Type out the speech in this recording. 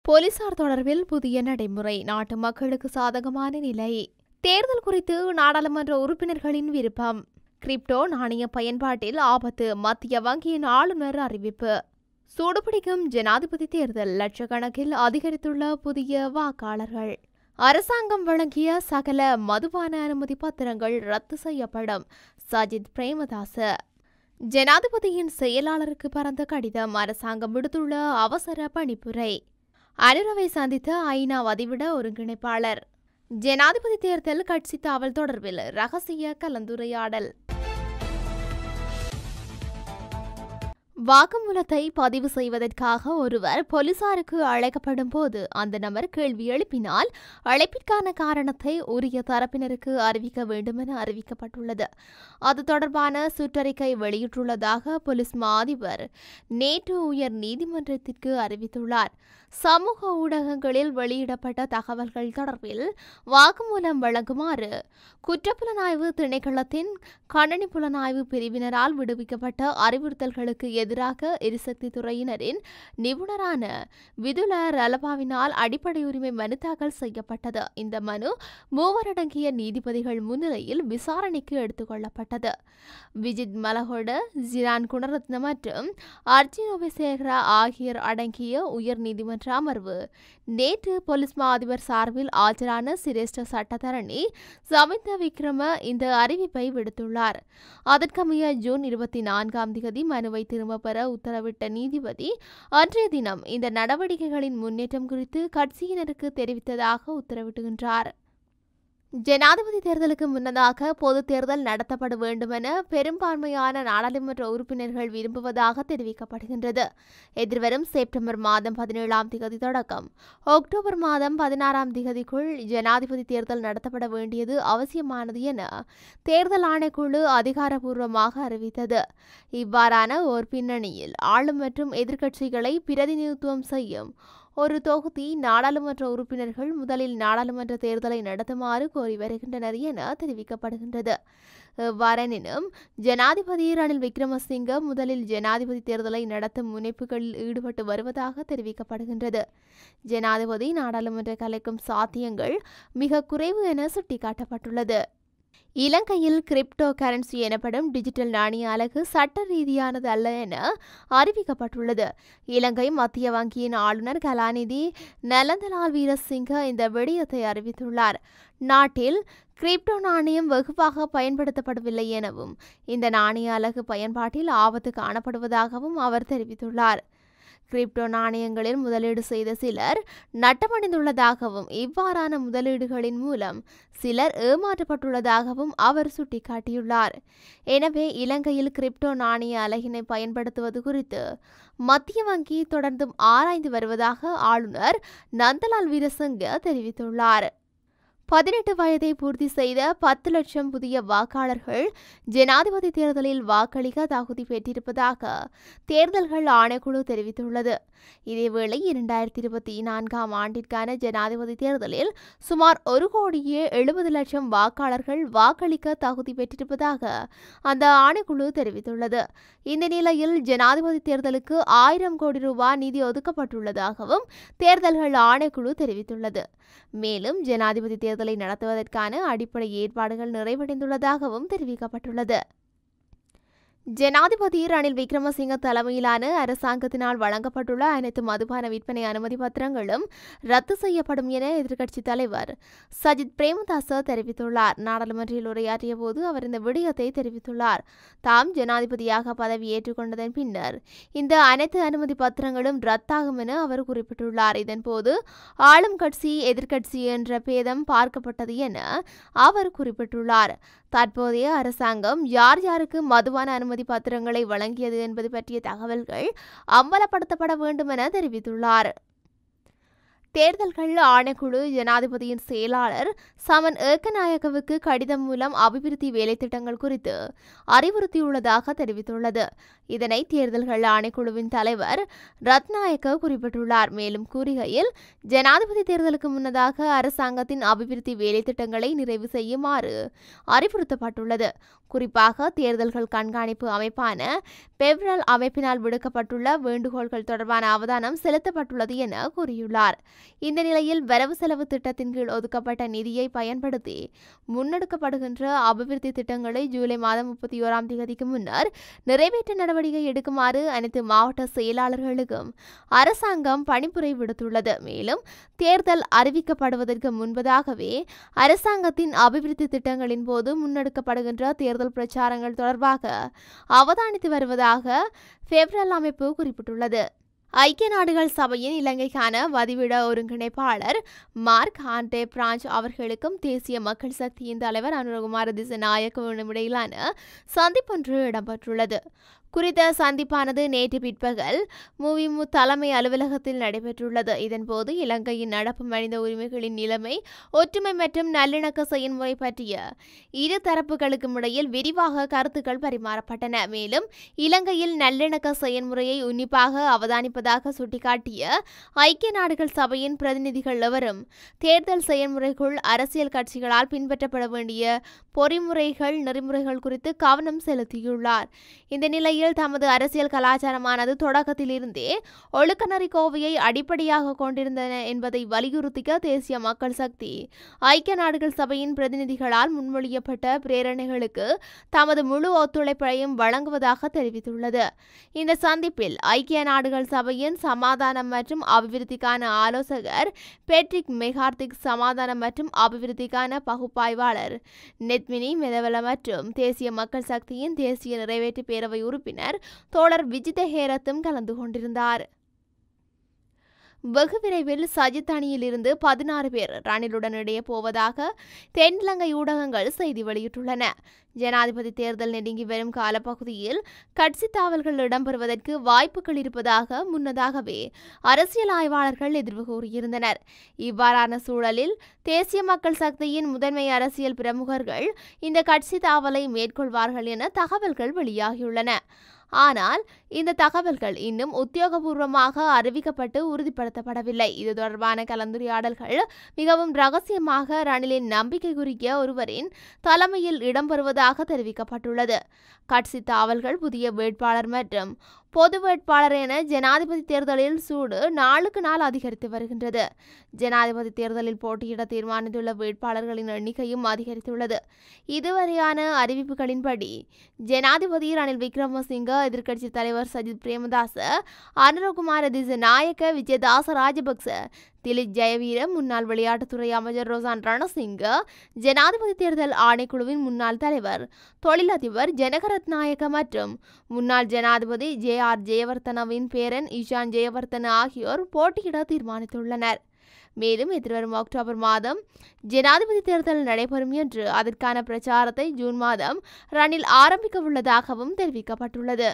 போலீசார் தொடர்பில் புதிய நடைமுறை. நாட்டு மக்களுக்கு சாதகமான நிலை. தேர்தல் குறித்து நாடாளுமன்ற உறுப்பினர்களின் விருப்பம். கிரிப்டோ நாணய பயன்பாட்டில் ஆபத்து. மத்திய வங்கியின் ஆளுநர் அறிவிப்பு. சூடுபிடிக்கும் ஜனாதிபதி தேர்தல். லட்சக்கணக்கில் அதிகரித்துள்ள புதிய வாக்காளர்கள். அரசாங்கம் வழங்கிய சகல மதுபான அனுமதி பத்திரங்கள் ரத்து செய்யப்படும். சஜித் பிரேமதாச. ஜனாதிபதியின் செயலாளருக்கு பறந்த கடிதம். அரசாங்கம் விடுத்துள்ள அவசர பணிப்புரை. அனுரவை சந்தித்த ஐநா வதிவிட ஒருங்கிணைப்பாளர். ஜனாதிபதி தேர்தல் கட்சி தாவல் தொடர்பில் ரகசிய கலந்துரையாடல். வாக்குமூலத்தை பதிவு செய்வதற்காக ஒருவர் போலீசாருக்கு அழைக்கப்படும் போது அந்த நபர் கேள்வி எழுப்பினால் அழைப்பிற்கான காரணத்தை உரிய தரப்பினருக்கு அறிவிக்க வேண்டும் என அறிவிக்கப்பட்டுள்ளது. அது தொடர்பான சுற்றறிக்கை வெளியிட்டுள்ளதாக போலீஸ் மா அதிபர் நேற்று உயர் நீதிமன்றத்திற்கு அறிவித்துள்ளார். சமூக ஊடகங்களில் வெளியிடப்பட்ட தகவல்கள் தொடர்பில் வாக்குமூலம் வழங்குமாறு குற்றப்புலனாய்வு திணைக்களத்தின் கணனி புலனாய்வு பிரிவினரால் விடுவிக்கப்பட்ட அறிவுறுத்தல்களுக்கு எதிராக எரிசக்தி துறையினரின் நிபுணரான விதுல ரலபாவினால் அடிப்படை உரிமை மனு தாக்கல் செய்யப்பட்டது. இந்த மனு மூவரடங்கிய நீதிபதிகள் முன்னிலையில் விசாரணைக்கு எடுத்துக் கொள்ளப்பட்டது. விஜித் மலஹொட, ஜிரான் குணரத்ன மற்றும் அர்ஜுன் ஒபசேகரா ஆகியோர் அடங்கிய உயர் நீதிமன்ற அமர்வு நேற்று போலீஸ் மா அதிபர் சார்பில் ஆஜரான சிரேஷ்ட சட்டத்தரணி சமிந்த விக்ரம இந்த அறிவிப்பை விடுத்துள்ளார். அதற்கமைய ஜூன் 24 மனுவை திரும்ப பெற உத்தரவிட்ட நீதிபதி அன்றைய தினம் இந்த நடவடிக்கைகளின் முன்னேற்றம் குறித்து கட்சியினருக்கு தெரிவித்ததாக உத்தரவிட்டுகின்றார். ஜனாதிபதி தேர்தலுக்கு முன்னதாக பொது தேர்தல் நடத்தப்பட வேண்டும் என பெரும்பான்மையான நாடாளுமன்ற உறுப்பினர்கள் விரும்புவதாக தெரிவிக்கப்படுகின்றது. எதிர்வரும் செப்டம்பர் மாதம் 17 தொடக்கம் அக்டோபர் மாதம் 16 ஜனாதிபதி தேர்தல் நடத்தப்பட வேண்டியது அவசியமானது என தேர்தல் ஆணைக்குழு அதிகாரப்பூர்வமாக அறிவித்தது. இவ்வாறான ஓர் பின்னணியில் ஆளும் மற்றும் எதிர்க்கட்சிகளை பிரதிநிதித்துவம் செய்யும் ஒரு தொகுதி நாடாளுமன்ற உறுப்பினர்கள் முதலில் நாடாளுமன்ற தேர்தலை நடத்துமாறு கோரி வருகின்றனர் என தெரிவிக்கப்படுகின்றது. எவ்வாறெனினும் ஜனாதிபதி ரணில் விக்ரமசிங்க முதலில் ஜனாதிபதி தேர்தலை நடத்தும் முனைப்புகளில் ஈடுபட்டு வருவதாக தெரிவிக்கப்படுகின்றது. ஜனாதிபதி நாடாளுமன்ற கலைக்கும் சாத்தியங்கள் மிக குறைவு என சுட்டிக்காட்டப்பட்டுள்ளது. இலங்கையில் கிரிப்டோ கரன்சி எனப்படும் டிஜிட்டல் நாணய அலகு சட்ட ரீதியானது அல்ல என அறிவிக்கப்பட்டுள்ளது. இலங்கை மத்திய வங்கியின் ஆளுநர் கலாநிதி நலந்தலால் வீரசிங்க இந்த விடயத்தை அறிவித்துள்ளார். நாட்டில் கிரிப்டோ நாணயம் வெகுவாக பயன்படுத்தப்படவில்லை எனவும் இந்த நாணய அலகு பயன்பாட்டில் ஆபத்து காணப்படுவதாகவும் அவர் தெரிவித்துள்ளார். கிரிப்டோ நாணயங்களில் முதலீடு செய்த சிலர் நட்டமடைந்துள்ளதாகவும் இவ்வாறான முதலீடுகளின் மூலம் சிலர் ஏமாற்றப்பட்டுள்ளதாகவும் அவர் சுட்டிக்காட்டியுள்ளார். எனவே இலங்கையில் கிரிப்டோ நாணய அலகினை பயன்படுத்துவது குறித்து மத்திய வங்கி தொடர்ந்தும் ஆராய்ந்து வருவதாக ஆளுநர் நந்தலால் வீரசிங்க தெரிவித்துள்ளார். 18 வயதை பூர்த்தி செய்த 10 லட்சம் புதிய வாக்காளர்கள் ஜனாதிபதி தேர்தலில் வாக்களிக்க தகுதி பெற்றிருப்பதாக தேர்தல்கள் ஆணைக்குழு தெரிவித்துள்ளது. இதேவேளை 2024 ஆண்டிற்கான ஜனாதிபதி தேர்தலில் சுமார் 1,70,00,000 வாக்காளர்கள் வாக்களிக்க தகுதி பெற்றிருப்பதாக அந்த ஆணைக்குழு தெரிவித்துள்ளது. இந்த நிலையில் ஜனாதிபதி தேர்தலுக்கு 1000 கோடி ரூபாய் நிதி ஒதுக்கப்பட்டுள்ளதாகவும் தேர்தல்கள் ஆணைக்குழு தெரிவித்துள்ளது. மேலும் ஜனாதிபதி தேர்தலை நடத்துவதற்கான அடிப்படை ஏற்பாடுகள் நிறைவடைந்துள்ளதாகவும் தெரிவிக்கப்பட்டுள்ளது. ஜனாதிபதி ரணில் விக்ரமசிங்க தலைமையிலான அரசாங்கத்தினால் வழங்கப்பட்டுள்ள அனைத்து மதுபான விற்பனை அனுமதி பத்திரங்களும் ரத்து செய்யப்படும் என எதிர்க்கட்சித் தலைவர் சஜித் பிரேமதாச தெரிவித்துள்ளார். நாடாளுமன்றில் உரையாற்றிய போது அவர் இந்த விடயத்தை தெரிவித்துள்ளார். தாம் ஜனாதிபதியாக பதவி ஏற்றுக்கொண்டதன் பின்னர் இந்த அனைத்து அனுமதி பத்திரங்களும் ரத்தாகும் என அவர் குறிப்பிட்டுள்ளார். இதன்போது ஆளும் கட்சி எதிர்க்கட்சி என்ற பேதம் பார்க்கப்பட்டது என அவர் குறிப்பிட்டுள்ளார். தற்போதைய அரசாங்கம் யார் யாருக்கு மதுபான அனுமதி பத்திரங்களை வழங்கியது என்பது பற்றிய தகவல்கள் அம்பலப்படுத்தப்பட வேண்டும் என தெரிவித்துள்ளார். தேர்தல்கள் ஆணைக்குழு ஜனாதிபதியின் செயலாளர் சமன் ஏக்கநாயக்கவுக்கு கடிதம் மூலம் அபிவிருத்தி வேலைத்திட்டங்கள் குறித்து அறிவுறுத்தியுள்ளதாக தெரிவித்துள்ளது. இதனை தேர்தல்கள் ஆணைக்குழுவின் தலைவர் ரத்நாயக்க குறிப்பிட்டுள்ளார். மேலும் கூறுகையில், ஜனாதிபதி தேர்தலுக்கு முன்னதாக அரசாங்கத்தின் அபிவிருத்தி வேலைத்திட்டங்களை நிறைவு செய்யுமாறு அறிவுறுத்தப்பட்டுள்ளது. குறிப்பாக தேர்தல்கள் கண்காணிப்பு அமைப்பான பெப்ரல் அமைப்பினால் விடுக்கப்பட்டுள்ள வேண்டுகோள்கள் தொடர்பான அவதானம் செலுத்தப்பட்டுள்ளது என கூறியுள்ளார். இந்த நிலையில் வரவு செலவு திட்டத்தின் கீழ் ஒதுக்கப்பட்ட நிதியை பயன்படுத்தி முன்னெடுக்கப்படுகின்ற அபிவிருத்தி திட்டங்களை ஜூலை மாதம் 31ஆம் தேதிக்கு முன்னர் நிறைவேற்ற நடவடிக்கை எடுக்குமாறு அனைத்து மாவட்ட செயலாளர்களுக்கும் அரசாங்கம் பணிப்புரை விடுத்துள்ளது. மேலும் தேர்தல் அறிவிக்கப்படுவதற்கு முன்பதாகவே அரசாங்கத்தின் அபிவிருத்தி திட்டங்களின் போது முன்னெடுக்கப்படுகின்ற தேர்தல் பிரச்சாரங்கள் தொடர்பாக அவதானித்து வருவதாக பெப்ரல் அமைப்பு குறிப்பிட்டுள்ளது. ஐக்கிய நாடுகள் சபையின் இலங்கைக்கான வதிவிட ஒருங்கிணைப்பாளர் மார்க் ஆண்டே பிரான்ச் அவர்களுக்கும் தேசிய மக்கள் சக்தியின் தலைவர் அனுரகுமார திசாநாயக்கவும் இடையிலான சந்திப்பொன்று இடம்பெற்றுள்ளது. குறித்த சந்திப்பானது நேற்று பிற்பகல் முவிமு தலைமை அலுவலகத்தில் நடைபெற்றுள்ளது. இதன்போது இலங்கையின் நடப்பு மனித உரிமைகளின் நிலைமை, ஒற்றுமை மற்றும் நல்லிணக்க செயல்முறை பற்றிய இரு தரப்புகளுக்கும் இடையில் விரிவாக கருத்துக்கள் பரிமாறப்பட்டன. மேலும் இலங்கையில் நல்லிணக்க செயல்முறையை உன்னிப்பாக அவதானிப்பதாக சுட்டிக்காட்டிய ஐக்கிய நாடுகள் சபையின் பிரதிநிதிகள் எவரும் தேர்தல் செயல்முறைக்குள் அரசியல் கட்சிகளால் பின்பற்றப்பட வேண்டிய பொறிமுறைகள், நெறிமுறைகள் குறித்து கவனம் செலுத்தியுள்ளார். இந்த நிலையில் தமது அரசியல் கலாச்சாரமானது தொடக்கத்தில் இருந்தே ஒழுக்கநெறி கோவையை அடிப்படையாக கொண்டிருந்தன என்பதை வலியுறுத்திய தேசிய மக்கள் சக்தி ஐக்கிய நாடுகள் சபையின் பிரதிநிதிகளால் முன்மொழியப்பட்ட பிரேரணைகளுக்கு தமது முழு ஒத்துழைப்பையும் வழங்குவதாக தெரிவித்துள்ளது. இந்த சந்திப்பில் ஐக்கிய நாடுகள் சபையின் சமாதானம் மற்றும் அபிவிருத்திக்கான ஆலோசகர் பெட்ரிக் மெகார்த்திக், சமாதானம் மற்றும் அபிவிருத்திக்கான பகுப்பாய்வாளர் நெத்மினி மெதவல மற்றும் தேசிய மக்கள் சக்தியின் தேசிய நிறைவேற்று பேரவை உறுப்பினர் தோழர் விஜித ஹேரத்தும் கலந்து கொண்டிருந்தார். வெகு விரைவில் சஜித் அணியில் இருந்து 16 பேர் ரணிலுடன் இணைய போவதாக தென்னிலங்கை ஊடகங்கள் செய்தி வெளியிட்டுள்ளன. ஜனாதிபதி தேர்தல் நெருங்கி வரும் காலப்பகுதியில் கட்சி தாவல்கள் இடம்பெறுவதற்கு வாய்ப்புகள் இருப்பதாக முன்னதாகவே அரசியல் ஆய்வாளர்கள் எதிர்வு கூறியிருந்தனர். இவ்வாறான சூழலில் தேசிய மக்கள் சக்தியின் முதன்மை அரசியல் பிரமுகர்கள் இந்த கட்சி தாவலை மேற்கொள்வார்கள் என தகவல்கள் வெளியாகியுள்ளன. ஆனால் இந்த தகவல்கள் இன்னும் உத்தியோகபூர்வமாக அறிவிக்கப்பட்டு உறுதிப்படுத்தப்படவில்லை. இது தொடர்பான கலந்துரையாடல்கள் மிகவும் ரகசியமாக ரணிலின் நம்பிக்கைக்குரிய ஒருவரின் தலைமையில் இடம்பெறுவதாக தெரிவிக்கப்பட்டுள்ளது. கட்சி தாவல்கள், புதிய வேட்பாளர் மற்றும் பொது வேட்பாளர் என ஜனாதிபதி தேர்தலில் சூடு நாளுக்கு நாள் அதிகரித்து வருகின்றது. ஜனாதிபதி தேர்தலில் போட்டியிட தீர்மானித்துள்ள வேட்பாளர்களின் எண்ணிக்கையும் அதிகரித்துள்ளது. இதுவரையான அறிவிப்புகளின்படி ஜனாதிபதி ரணில் விக்ரமசிங்க, எதிர்க்கட்சி தலைவர் சஜித் பிரேமதாச, அனுரகுமார திசாநாயக்க, விஜயதாச ராஜபக்ச, திலித் ஜெயவீர, முன்னாள் விளையாட்டுத்துறை அமைச்சர் ரோசான் ரணசிங்க, ஜனாதிபதி தேர்தல் ஆணைக்குழுவின் முன்னாள் தலைவர் தொழிலதிபர் ஜனகரத்நாயக்க மற்றும் முன்னாள் ஜனாதிபதி JR ஜெயவர்தனவின் பேரன் ஈஷான் ஜெயவர்தன ஆகியோர் போட்டியிட தீர்மானித்துள்ளனர். மேலும் எதிர்வரும் அக்டோபர் மாதம் ஜனாதிபதி தேர்தல் நடைபெறும் என்று, அதற்கான பிரச்சாரத்தை ஜூன் மாதம் ரணில் ஆரம்பிக்க உள்ளதாகவும் தெரிவிக்கப்பட்டுள்ளது.